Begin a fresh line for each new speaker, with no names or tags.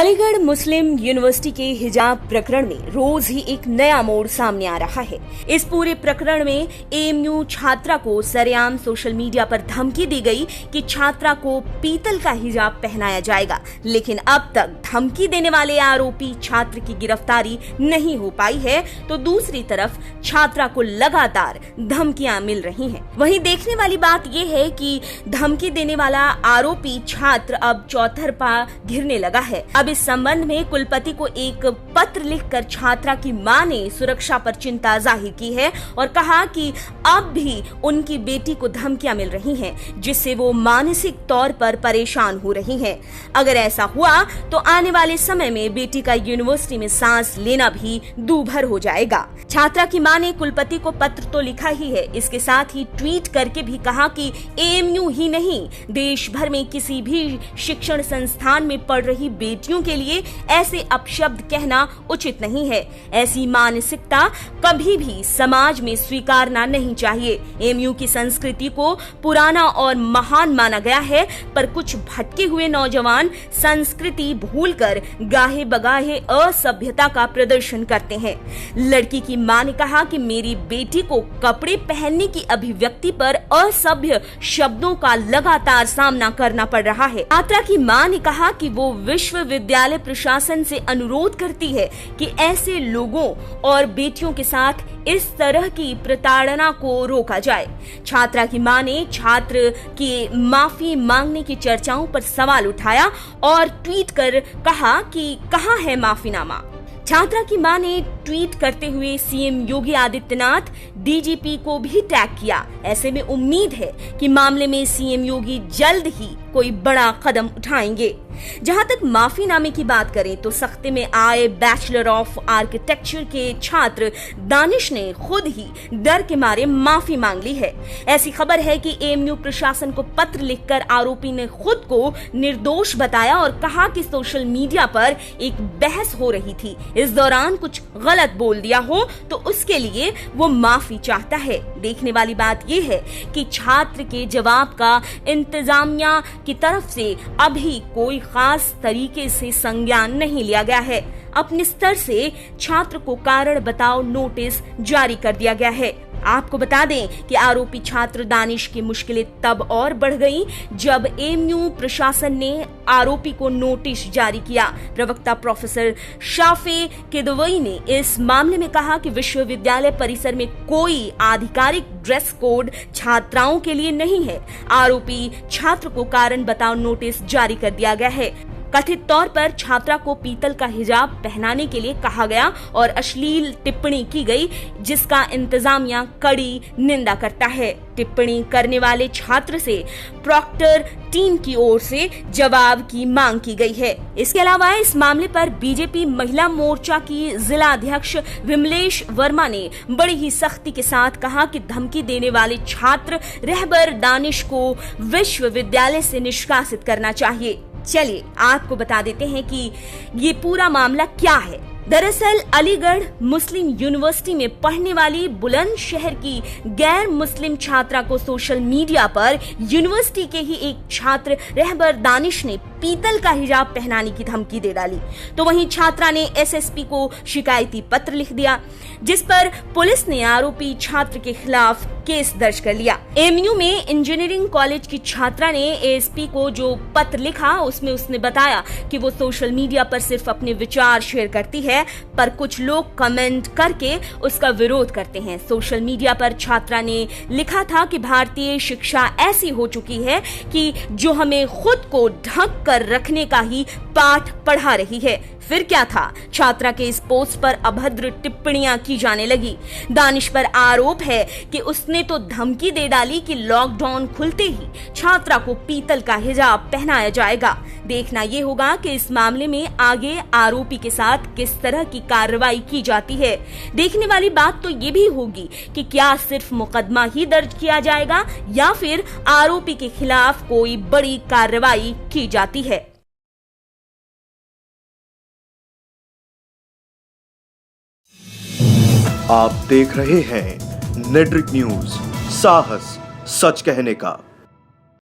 अलीगढ़ मुस्लिम university के हिजाब प्रकरण में रोज ही एक नया मोड़ सामने आ रहा है। इस पूरे प्रकरण में एएमयू छात्रा को सरेआम सोशल मीडिया पर धमकी दी गई कि छात्रा को पीतल का हिजाब पहनाया जाएगा, लेकिन अब तक धमकी देने वाले आरोपी छात्र की गिरफ्तारी नहीं हो पाई है, तो दूसरी तरफ छात्रा को लगातार धमकियां मिल रही हैं। वहीं देखने वाली बात यह है कि धमकी देने वाला आरोपी छात्र अब चौतरफा घिरने लगा है। अब इस संबंध में कुलपति को एक पत्र लिखकर छात्रा की मां ने सुरक्षा पर चिंता जाहिर की है और कहा कि अब भी उनकी बेटी को धमकियां मिल रही हैं, जिससे वो मानसिक तौर पर परेशान हो रही हैं। अगर ऐसा हुआ तो आने वाले समय में बेटी का यूनिवर्सिटी में सांस लेना भी दूभर हो जाएगा। छात्रा की मां ने कुलपति को पत्र तो लिखा ही है, इसके साथ ही ट्वीट करके भी कहा कि एएमयू ही नहीं, देश भर में किसी भी शिक्षण संस्थान में पढ़ रही बेटियों के लिए ऐसे अपशब्द कहना उचित नहीं है। ऐसी मानसिकता कभी भी समाज में स्वीकारना नहीं चाहिए। एएमयू की संस्कृति को पुराना और महान माना गया है, पर कुछ भटके हुए नौजवान संस्कृति भूलकर गाहे बगाहे असभ्यता का प्रदर्शन करते हैं। लड़की की मां ने कहा कि मेरी बेटी को कपड़े पहनने की अभिव्यक्ति पर असभ्य शब्दों का लगातार सामना करना पड़ रहा है। छात्रा की मां ने कहा कि वो विश्वविद्यालय प्रशासन से अनुरोध करती है कि ऐसे लोगों और बेटियों के साथ इस तरह की प्रताड़ना को रोका जाए। छात्रा की मां ने छात्र की माफी मांगने की चर्चाओं पर सवाल उठाया और ट्वीट कर कहा कि कहां है माफीनामा। छात्रा की मां ने ट्वीट करते हुए सीएम योगी आदित्यनाथ, डीजीपी को भी टैग किया। ऐसे में उम्मीद है कि मामले में सीएम योगी जल्द ही कोई बड़ा कदम उठाएंगे। जहां तक माफीनामे की बात करें तो सख्ते में आए बैचलर ऑफ आर्किटेक्चर के छात्र दानिश ने खुद ही डर के मारे माफी मांग ली है। ऐसी खबर है कि एएमयू प्रशासन को पत्र लिखकर आरोपी ने खुद को निर्दोष बताया और कहा कि सोशल मीडिया पर एक बहस हो रही थी, इस दौरान कुछ गलत बोल दिया हो तो उसके लिए वो माफी चाहता है। देखने वाली बात यह है कि छात्र के जवाब का इंतजामिया की तरफ से अभी कोई खास तरीके से संज्ञान नहीं लिया गया है। अपने स्तर से छात्र को कारण बताओ नोटिस जारी कर दिया गया है। आपको बता दें कि आरोपी छात्र दानिश की मुश्किलें तब और बढ़ गईं जब एएमयू प्रशासन ने आरोपी को नोटिस जारी किया। प्रवक्ता प्रोफेसर शाफे किदवई ने इस मामले में कहा कि विश्वविद्यालय परिसर में कोई आधिकारिक ड्रेस कोड छात्राओं के लिए नहीं है। आरोपी छात्र को कारण बताओ नोटिस जारी कर दिया गया है। कथित तौर पर छात्रा को पीतल का हिजाब पहनाने के लिए कहा गया और अश्लील टिप्पणी की गई, जिसका इंतजामिया कड़ी निंदा करता है। टिप्पणी करने वाले छात्र से प्रॉक्टर टीम की ओर से जवाब की मांग की गई है। इसके अलावा इस मामले पर बीजेपी महिला मोर्चा की जिला अध्यक्ष विमलेश वर्मा ने बड़ी ही सख्ती के साथ कहा कि धमकी देने वाले छात्र रहबर दानिश को विश्वविद्यालय से निष्कासित करना चाहिए। चलिए आपको बता देते हैं कि ये पूरा मामला क्या है। दरअसल अलीगढ़ मुस्लिम यूनिवर्सिटी में पढ़ने वाली बुलंदशहर की गैर मुस्लिम छात्रा को सोशल मीडिया पर यूनिवर्सिटी के ही एक छात्र रहबर दानिश ने पीतल का हिजाब पहनाने की धमकी दे डाली, तो वहीं छात्रा ने एसएसपी को शिकायती पत्र लिख दिया, जिस पर पुलिस ने आरोपी छात्र के खिलाफ केस दर्ज कर लिया। एएमयू में इंजीनियरिंग कॉलेज की छात्रा ने एएसपी को जो पत्र लिखा उसमें उसने बताया कि वो सोशल मीडिया पर सिर्फ अपने विचार शेयर करती है, पर कुछ लोग कमेंट करके उसका विरोध करते हैं। सोशल मीडिया पर छात्रा ने लिखा था कि भारतीय शिक्षा ऐसी हो चुकी है कि जो हमें खुद को ढक कर रखने का ही पाठ पढ़ा रही है। फिर क्या था, छात्रा के इस पोस्ट पर अभद्र टिप्पणियां की जाने लगी। दानिश पर आरोप है कि उसने तो धमकी दे डाली कि लॉकडाउन खुलते ही छात्रा को पीतल का हिजाब पहनाया जाएगा। देखना ये होगा कि इस मामले में आगे आरोपी के साथ किस तरह की कार्रवाई की जाती है। देखने वाली बात तो ये भी होगी कि क्या सिर्फ मुकदमा ही दर्ज किया जाएगा या फिर आरोपी के खिलाफ कोई बड़ी कार्रवाई की जाती है।
आप देख रहे हैं नेट्रिक न्यूज, साहस सच कहने का।